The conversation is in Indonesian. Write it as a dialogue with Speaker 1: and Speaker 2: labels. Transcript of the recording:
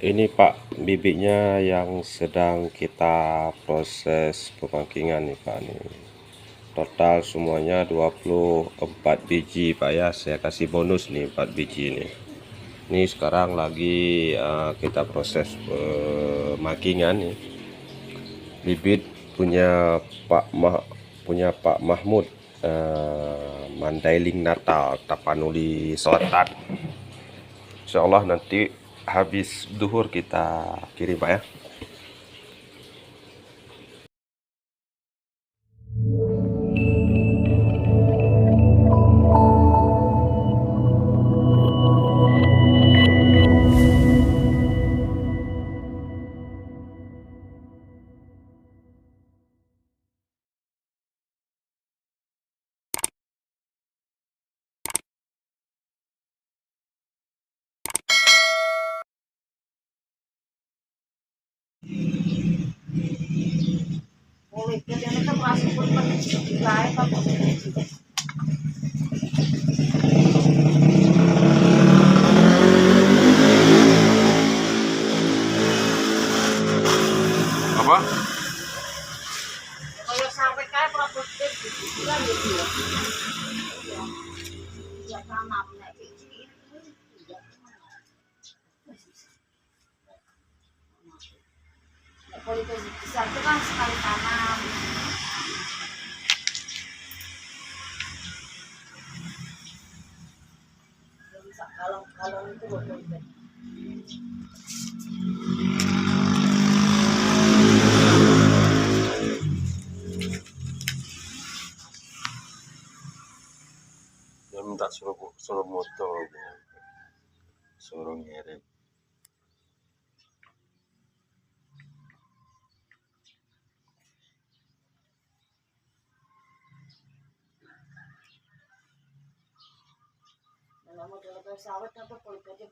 Speaker 1: Ini Pak, bibitnya yang sedang kita proses pemakingan nih Pak nih. Total semuanya 24 biji Pak ya. Saya kasih bonus nih 4 biji nih. Ini sekarang lagi kita proses pemakingan nih. Bibit punya Pak Mahmud, Mandailing Natal, Tapanuli Selatan. Insya Allah nanti habis duhur kita kirim Pak ya. Apa?
Speaker 2: Kalau sampai kayak produktif gitu lah gitu ya. Ya tanam kayak gitu. Kalau itu besar itu kan sekali tanam. Bisa kalau itu betul.
Speaker 1: Dia minta suruh moto, suruh ngirim.
Speaker 2: Nah, model sawit atau kulit aja